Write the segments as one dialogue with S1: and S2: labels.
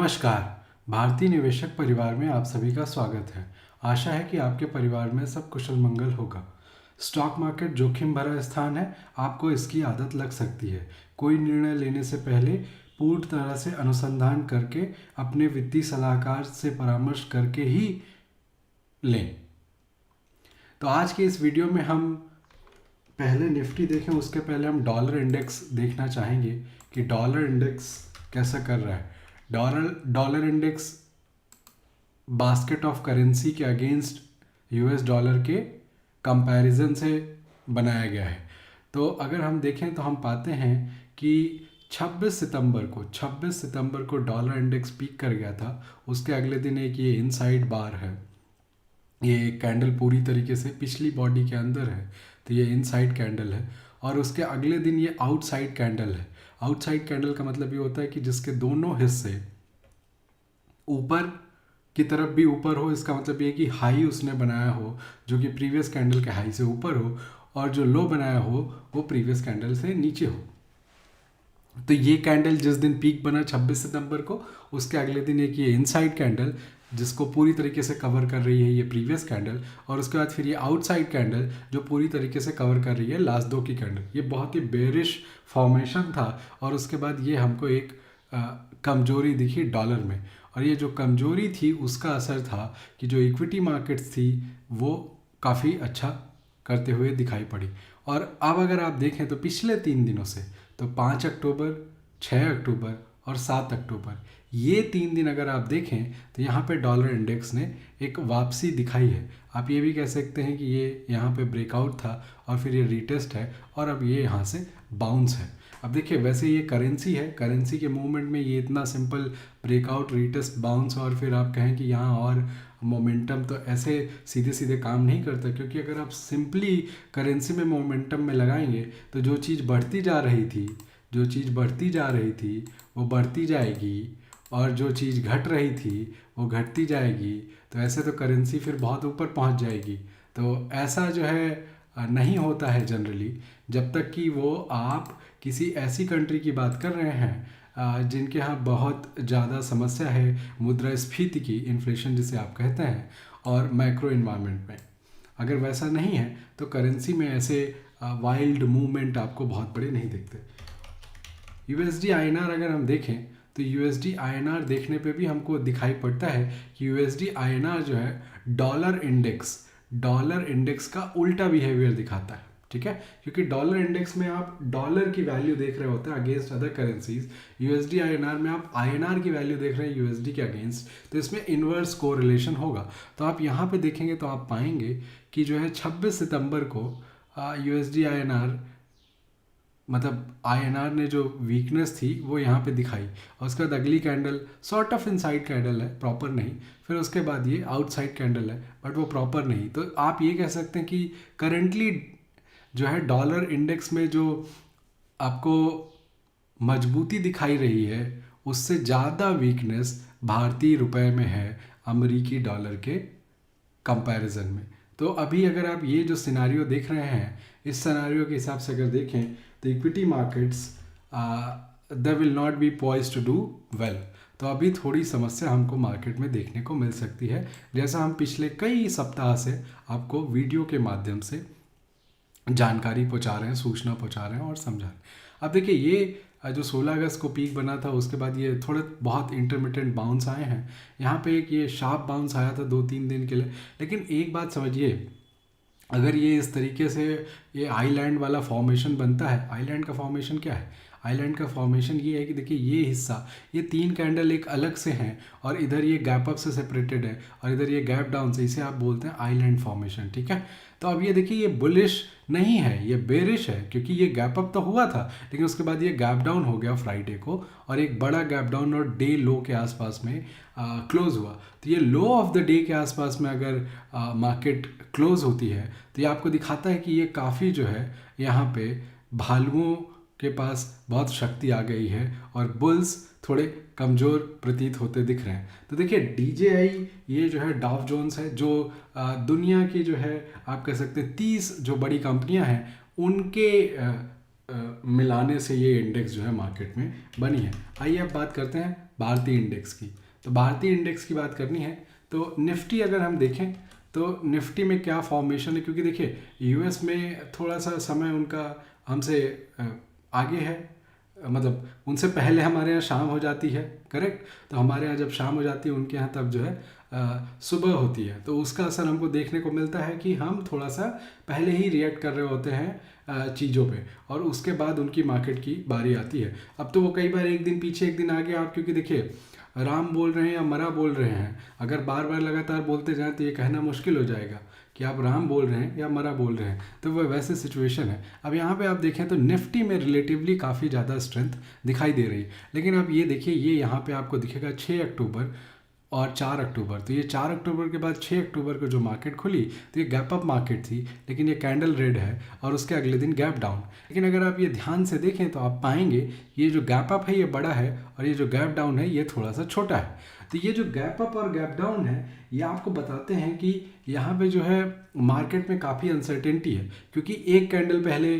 S1: नमस्कार। भारतीय निवेशक परिवार में आप सभी का स्वागत है। आशा है कि आपके परिवार में सब कुशल मंगल होगा। स्टॉक मार्केट जोखिम भरा स्थान है, आपको इसकी आदत लग सकती है। कोई निर्णय लेने से पहले पूर्ण तरह से अनुसंधान करके अपने वित्तीय सलाहकार से परामर्श करके ही लें। तो आज के इस वीडियो में हम पहले निफ्टी देखें, उसके पहले हम डॉलर इंडेक्स देखना चाहेंगे कि डॉलर इंडेक्स कैसा कर रहा है। Dollar index basket of currency के अगेंस्ट यूएस डॉलर के कंपैरिजन से बनाया गया है। तो अगर हम देखें तो हम पाते हैं कि 26 सितंबर को डॉलर इंडेक्स पीक कर गया था। उसके अगले दिन एक ये इनसाइड बार है, ये कैंडल पूरी तरीके से पिछली बॉडी के अंदर है, तो ये इनसाइड कैंडल है। और उसके अगले दिन ये आउटसाइड कैंडल है। आउटसाइड कैंडल का मतलब ये होता है कि जिसके दोनों हिस्से ऊपर की तरफ भी ऊपर हो, इसका मतलब ये कि हाई उसने बनाया हो जो कि प्रीवियस कैंडल के हाई से ऊपर हो, और जो लो बनाया हो वो प्रीवियस कैंडल से नीचे हो। तो ये कैंडल जिस दिन पीक बना 26 सितंबर को, उसके अगले दिन एक ये इनसाइड कैंडल जिसको पूरी तरीके से कवर कर रही है ये प्रीवियस कैंडल, और उसके बाद फिर ये आउटसाइड कैंडल जो पूरी तरीके से कवर कर रही है लास्ट दो की कैंडल। ये बहुत ही बेरिश फॉर्मेशन था, और उसके बाद ये हमको एक कमजोरी दिखी डॉलर में, और ये जो कमजोरी थी उसका असर था कि जो इक्विटी मार्केट्स थी वो काफ़ी अच्छा करते हुए दिखाई पड़ी। और अब अगर आप देखें तो पिछले 3 दिनों से, तो 5 अक्टूबर, 6 अक्टूबर और 7 अक्टूबर, ये 3 दिन अगर आप देखें तो यहाँ पे डॉलर इंडेक्स ने एक वापसी दिखाई है। आप ये भी कह सकते हैं कि ये यहाँ पे ब्रेकआउट था और फिर ये रीटेस्ट है, और अब ये यहाँ से बाउंस है। अब देखिए, वैसे ये करेंसी है, करेंसी के मूवमेंट में ये इतना सिंपल ब्रेकआउट, रीटेस्ट, बाउंस और फिर आप कहें कि यहाँ और मोमेंटम, तो ऐसे सीधे सीधे काम नहीं करता। क्योंकि अगर आप सिंपली करेंसी में मोमेंटम में लगाएंगे तो जो चीज़ बढ़ती जा रही थी वो बढ़ती जाएगी, और जो चीज़ घट रही थी वो घटती जाएगी। तो ऐसे तो करेंसी फिर बहुत ऊपर पहुंच जाएगी। तो ऐसा जो है नहीं होता है जनरली, जब तक कि वो आप किसी ऐसी कंट्री की बात कर रहे हैं जिनके यहाँ बहुत ज़्यादा समस्या है मुद्रास्फीति की, इन्फ्लेशन जिसे आप कहते हैं, और मैक्रो इन्वायरमेंट में। अगर वैसा नहीं है तो करेंसी में ऐसे वाइल्ड मूवमेंट आपको बहुत बड़े नहीं दिखते। यूएसडी आईएनआर अगर हम देखें तो यूएसडी आईएनआर देखने पे भी हमको दिखाई पड़ता है कि यूएसडी आईएनआर जो है डॉलर इंडेक्स का उल्टा बिहेवियर दिखाता है। ठीक है, क्योंकि डॉलर इंडेक्स में आप डॉलर की वैल्यू देख रहे होते हैं against other currencies, USD INR में आप आईएनआर की वैल्यू देख रहे हैं यूएसडी के अगेंस्ट, तो इसमें इन्वर्स कोरिलेशन होगा। तो आप यहाँ पे देखेंगे तो आप पाएंगे कि जो है 26 सितंबर को यूएसडी आईएनआर, मतलब आईएनआर ने जो वीकनेस थी वो यहाँ पे दिखाई, और उसके बाद अगली candle sort of inside candle है, प्रॉपर नहीं, फिर उसके बाद ये आउटसाइड कैंडल है बट वो प्रॉपर नहीं। तो आप ये कह सकते हैं कि करेंटली जो है डॉलर इंडेक्स में जो आपको मजबूती दिखाई रही है उससे ज़्यादा वीकनेस भारतीय रुपए में है अमेरिकी डॉलर के कंपैरिजन में। तो अभी अगर आप ये जो सिनारियो देख रहे हैं, इस सिनारियो के हिसाब से अगर देखें तो equity markets they will not be poised to do well. तो अभी थोड़ी समस्या हमको मार्केट में देखने को मिल सकती है, जैसा हम पिछले कई सप्ताह से आपको वीडियो के माध्यम से जानकारी पहुंचा रहे हैं, सूचना पहुंचा रहे हैं और समझा रहे हैं। अब देखिए, ये जो 16 अगस्त को पीक बना था उसके बाद ये थोड़े बहुत इंटरमिटेंट बाउंस आए हैं। यहाँ पे एक ये शार्प बाउंस आया था 2-3 दिन के लिए। लेकिन एक बात समझिए, अगर ये इस तरीके से ये आइलैंड वाला फॉर्मेशन बनता है, आइलैंड का फॉर्मेशन क्या है? आइलैंड का फॉर्मेशन ये है कि देखिए, ये हिस्सा, ये 3 कैंडल एक अलग से हैं और इधर ये गैप अप से सेपरेटेड है और इधर ये गैप डाउन से, इसे आप बोलते हैं आइलैंड फॉर्मेशन। ठीक है, तो अब ये देखिए, ये बुलिश नहीं है, ये बेरिश है, क्योंकि ये गैप अप तो हुआ था लेकिन उसके बाद ये गैप डाउन हो गया फ्राइडे को, और एक बड़ा गैप डाउन और डे लो के आसपास में क्लोज हुआ। तो ये लो ऑफ द डे के आसपास में अगर मार्केट क्लोज होती है तो ये आपको दिखाता है कि ये काफ़ी जो है यहाँ पे भालुओं के पास बहुत शक्ति आ गई है और बुल्स थोड़े कमज़ोर प्रतीत होते दिख रहे हैं। तो देखिए, DJI ये जो है डाव जोन्स है, जो दुनिया की जो है आप कह सकते हैं 30 जो बड़ी कंपनियां हैं उनके मिलाने से ये इंडेक्स जो है मार्केट में बनी है। आइए अब बात करते हैं भारतीय इंडेक्स की। तो भारतीय इंडेक्स की बात करनी है तो निफ्टी अगर हम देखें तो निफ्टी में क्या फॉर्मेशन है, क्योंकि देखिए यूएस में थोड़ा सा समय उनका हमसे आगे है, मतलब उनसे पहले हमारे यहाँ शाम हो जाती है, करेक्ट। तो हमारे यहाँ जब शाम हो जाती है उनके यहाँ तब जो है सुबह होती है, तो उसका असर हमको देखने को मिलता है कि हम थोड़ा सा पहले ही रिएक्ट कर रहे होते हैं चीज़ों पे, और उसके बाद उनकी मार्केट की बारी आती है। अब तो वो कई बार एक दिन पीछे एक दिन आगे, आप क्योंकि देखिए राम बोल रहे हैं या मरा बोल रहे हैं, अगर बार बार लगातार बोलते जाएं तो ये कहना मुश्किल हो जाएगा कि आप राम बोल रहे हैं या मरा बोल रहे हैं। तो वह वैसे सिचुएशन है। अब यहाँ पे आप देखें तो निफ्टी में रिलेटिवली काफ़ी ज़्यादा स्ट्रेंथ दिखाई दे रही है, लेकिन आप ये देखिए ये यहाँ पे आपको दिखेगा 6 अक्टूबर और 4 अक्टूबर। तो ये 4 अक्टूबर के बाद 6 अक्टूबर को जो मार्केट खुली तो ये गैप अप मार्केट थी, लेकिन ये कैंडल रेड है और उसके अगले दिन गैप डाउन। लेकिन अगर आप ये ध्यान से देखें तो आप पाएंगे ये जो गैप अप है ये बड़ा है और ये जो गैप डाउन है ये थोड़ा सा छोटा है। तो ये जो गैप अप और गैप डाउन है ये आपको बताते हैं कि यहाँ पे जो है मार्केट में काफ़ी अनसर्टेनिटी है, क्योंकि एक कैंडल पहले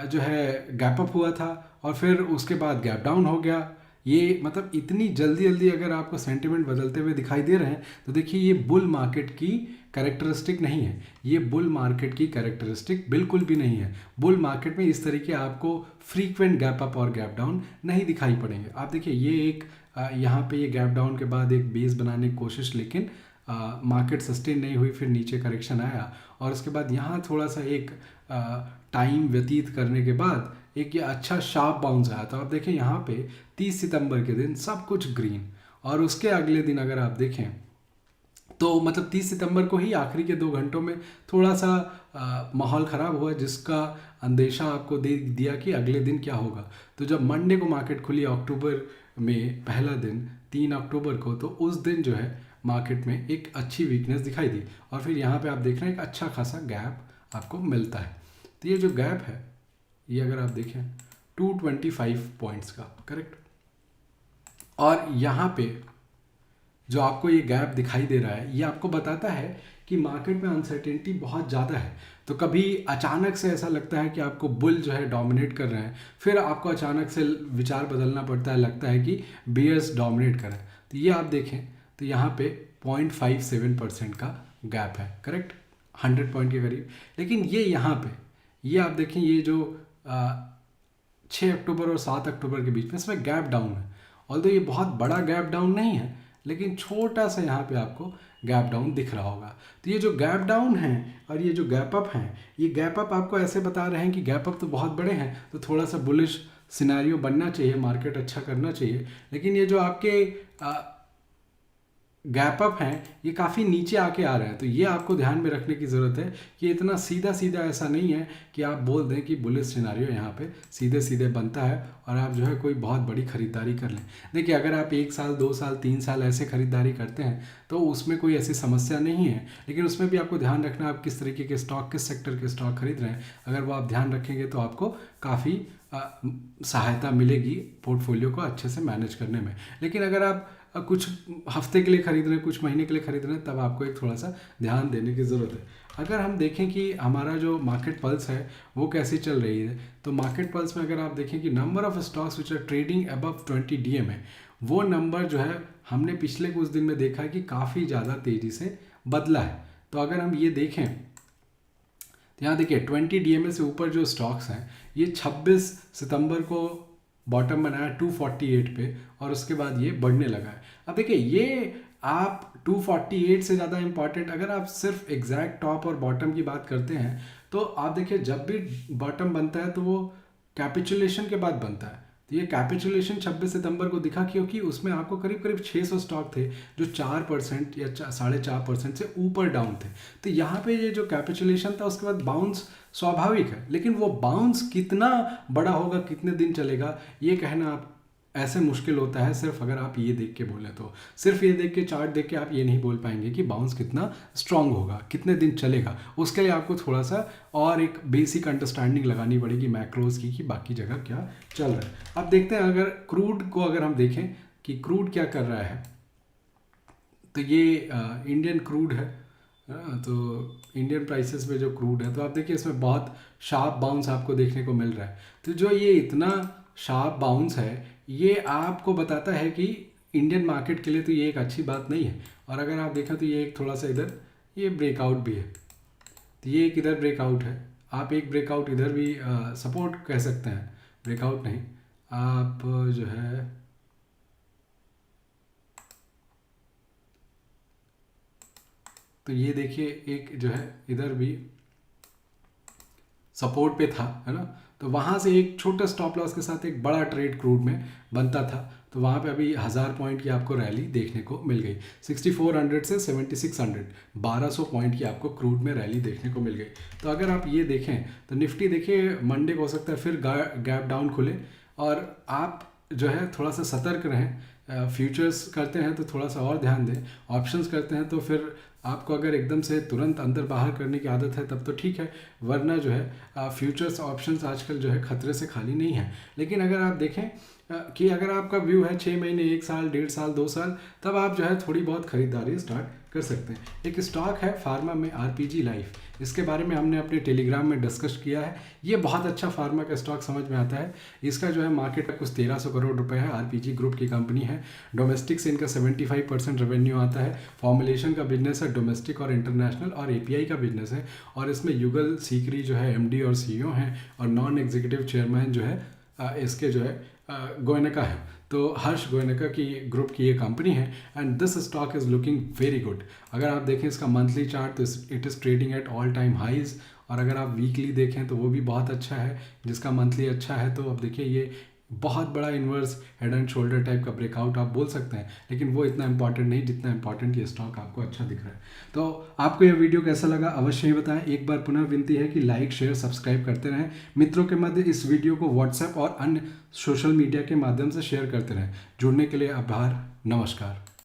S1: जो है गैप अप हुआ था और फिर उसके बाद गैप डाउन हो गया। ये मतलब इतनी जल्दी जल्दी अगर आपको सेंटिमेंट बदलते हुए दिखाई दे रहे हैं तो देखिए ये बुल मार्केट की कैरेक्टरिस्टिक नहीं है, ये बुल मार्केट की कैरेक्टरिस्टिक बिल्कुल भी नहीं है। बुल मार्केट में इस तरीके आपको फ्रीक्वेंट गैप अप और गैप डाउन नहीं दिखाई पड़ेंगे। आप देखिए ये एक यहाँ पे ये गैप डाउन के बाद एक बेस बनाने की कोशिश, लेकिन मार्केट सस्टेन नहीं हुई, फिर नीचे करेक्शन आया और उसके बाद यहाँ थोड़ा सा एक टाइम व्यतीत करने के बाद एक ये अच्छा शार्प बाउंस आया था। अब देखें यहाँ पे 30 सितंबर के दिन सब कुछ ग्रीन, और उसके अगले दिन अगर आप देखें तो मतलब 30 सितंबर को ही आखिरी के 2 घंटों में थोड़ा सा माहौल ख़राब हुआ, जिसका अंदेशा आपको दे दिया कि अगले दिन क्या होगा। तो जब मंडे को मार्केट खुली अक्टूबर में पहला दिन 3 अक्टूबर को, तो उस दिन जो है मार्केट में एक अच्छी वीकनेस दिखाई दी और फिर यहाँ पे आप देख रहे हैं एक अच्छा खासा गैप आपको मिलता है। तो ये जो गैप है ये अगर आप देखें 225 पॉइंट्स का, करेक्ट। और यहाँ पे जो आपको ये गैप दिखाई दे रहा है ये आपको बताता है कि मार्केट में अनसर्टेनिटी बहुत ज़्यादा है। तो कभी अचानक से ऐसा लगता है कि आपको बुल जो है डोमिनेट कर रहे हैं, फिर आपको अचानक से विचार बदलना पड़ता है, लगता है कि बियर्स डोमिनेट कर रहे हैं। तो ये आप देखें तो यहाँ पे 0.57% का गैप है, करेक्ट, 100 पॉइंट के करीब। लेकिन ये यहाँ पे ये आप देखें ये जो 6 अक्टूबर और 7 अक्टूबर के बीच में इसमें गैप डाउन है। ऑल्दो ये बहुत बड़ा गैप डाउन नहीं है, लेकिन छोटा सा यहाँ पे आपको गैप डाउन दिख रहा होगा। तो ये जो गैप डाउन है और ये जो गैप अप हैं, ये गैप अप आपको ऐसे बता रहे हैं कि गैप अप तो बहुत बड़े हैं, तो थोड़ा सा बुलिश सिनेरियो बनना चाहिए, मार्केट अच्छा करना चाहिए। लेकिन ये जो आपके गैप अप हैं ये काफ़ी नीचे आके आ रहे हैं, तो ये आपको ध्यान में रखने की ज़रूरत है कि इतना सीधा सीधा ऐसा नहीं है कि आप बोल दें कि बुलिश सिनेरियो यहाँ पे सीधे सीधे बनता है और आप जो है कोई बहुत बड़ी ख़रीदारी कर लें। देखिए अगर आप 1 साल 2 साल 3 साल ऐसे ख़रीदारी करते हैं तो उसमें कोई ऐसी समस्या नहीं है, लेकिन उसमें भी आपको ध्यान रखना आप किस तरीके के स्टॉक, किस सेक्टर के स्टॉक खरीद रहे हैं। अगर वो आप ध्यान रखेंगे तो आपको काफ़ी सहायता मिलेगी पोर्टफोलियो को अच्छे से मैनेज करने में। लेकिन अगर आप कुछ हफ्ते के लिए खरीद रहे हैं, कुछ महीने के लिए खरीद रहे हैं, तब आपको एक थोड़ा सा ध्यान देने की ज़रूरत है। अगर हम देखें कि हमारा जो मार्केट पल्स है वो कैसी चल रही है, तो मार्केट पल्स में अगर आप देखें कि number of stocks which are trading above 20 DM है, वो नंबर जो है हमने पिछले कुछ दिन में देखा है कि काफ़ी ज़्यादा तेज़ी से बदला है। तो अगर हम ये देखें तो यहाँ देखिए 20 DMA से ऊपर जो स्टॉक्स हैं ये 26 सितंबर को बॉटम बनाया 248 पे और उसके बाद ये बढ़ने लगा है। अब देखिए ये आप 248 से ज़्यादा इम्पॉर्टेंट, अगर आप सिर्फ एग्जैक्ट टॉप और बॉटम की बात करते हैं तो आप देखिए जब भी बॉटम बनता है तो वो कैपिचुलेशन के बाद बनता है। तो ये कैपिचुलेशन 26 सितंबर को दिखा क्योंकि उसमें आपको करीब करीब 600 स्टॉक थे जो 4% या 4.5% से ऊपर डाउन थे। तो यहाँ पे ये जो कैपिचुलेशन था उसके बाद बाउंस स्वाभाविक है, लेकिन वो बाउंस कितना बड़ा होगा, कितने दिन चलेगा, ये कहना आप ऐसे मुश्किल होता है सिर्फ अगर आप ये देख के बोलें तो। सिर्फ ये देख के, चार्ट देख के आप ये नहीं बोल पाएंगे कि बाउंस कितना स्ट्रांग होगा, कितने दिन चलेगा। उसके लिए आपको थोड़ा सा और एक बेसिक अंडरस्टैंडिंग लगानी पड़ेगी मैक्रोज की कि बाकी जगह क्या चल रहा है। अब देखते हैं अगर क्रूड को अगर हम देखें कि क्रूड क्या कर रहा है, तो ये इंडियन क्रूड है है ना। तो इंडियन प्राइसेस में जो क्रूड है, तो आप देखिए इसमें बहुत शार्प बाउंस आपको देखने को मिल रहा है। तो जो ये इतना शार्प बाउंस है, ये आपको बताता है कि इंडियन मार्केट के लिए तो ये एक अच्छी बात नहीं है। और अगर आप देखें तो ये एक थोड़ा सा इधर ये ब्रेकआउट भी है, तो ये एक इधर ब्रेकआउट है। आप एक ब्रेकआउट इधर भी सपोर्ट कह सकते हैं, ब्रेकआउट नहीं, आप जो है तो ये देखिए एक जो है इधर भी सपोर्ट पे था, है ना। तो वहाँ से एक छोटा स्टॉप लॉस के साथ एक बड़ा ट्रेड क्रूड में बनता था। तो वहाँ पे अभी 1000 पॉइंट की आपको रैली देखने को मिल गई, 6400 से 7600, 1200 पॉइंट की आपको क्रूड में रैली देखने को मिल गई। तो अगर आप ये देखें तो निफ्टी देखिए मंडे को हो सकता है फिर गैप डाउन खुले, और आप जो है थोड़ा सा सतर्क रहें। फ्यूचर्स करते हैं तो थोड़ा सा और ध्यान दें, ऑप्शंस करते हैं तो फिर आपको अगर एकदम से तुरंत अंदर बाहर करने की आदत है तब तो ठीक है, वरना जो है फ्यूचर्स ऑप्शंस आजकल जो है खतरे से खाली नहीं है। लेकिन अगर आप देखें कि अगर आपका व्यू है 6 महीने, 1 साल, 1.5 साल, 2 साल, तब आप जो है थोड़ी बहुत खरीदारी स्टार्ट कर सकते हैं। एक स्टॉक है फार्मा में आरपीजी लाइफ, इसके बारे में हमने अपने टेलीग्राम में डिस्कस किया है। ये बहुत अच्छा फार्मा का स्टॉक समझ में आता है। इसका जो है मार्केट का कुछ 1300 करोड़ रुपए है, आरपीजी ग्रुप की कंपनी है। डोमेस्टिक से इनका 75% रेवेन्यू आता है। फॉर्मुलेशन का बिजनेस है, डोमेस्टिक और इंटरनेशनल, और एपीआई का बिजनेस है। और इसमें युगल सीकरी जो है एमडी और सीईओ हैं, और नॉन एग्जीक्यूटिव चेयरमैन जो है इसके जो है गोयनका है। तो हर्ष गोयनका की ग्रुप की ये कंपनी है, and this stock is looking very good. अगर आप देखें इसका मंथली चार्ट तो it is trading at all time highs, और अगर आप वीकली देखें तो वो भी बहुत अच्छा है, जिसका मंथली अच्छा है। तो अब देखिए ये बहुत बड़ा inverse head and shoulder type का ब्रेकआउट आप बोल सकते हैं, लेकिन वो इतना इंपॉर्टेंट नहीं जितना इंपॉर्टेंट ये स्टॉक आपको अच्छा दिख रहा है। तो आपको ये वीडियो कैसा लगा अवश्य ही बताएं। एक बार पुनः विनती है कि लाइक, शेयर, सब्सक्राइब करते रहें। मित्रों के मध्य इस वीडियो को व्हाट्सएप और अन्य सोशल मीडिया के माध्यम से शेयर करते रहें। जुड़ने के लिए आभार, नमस्कार।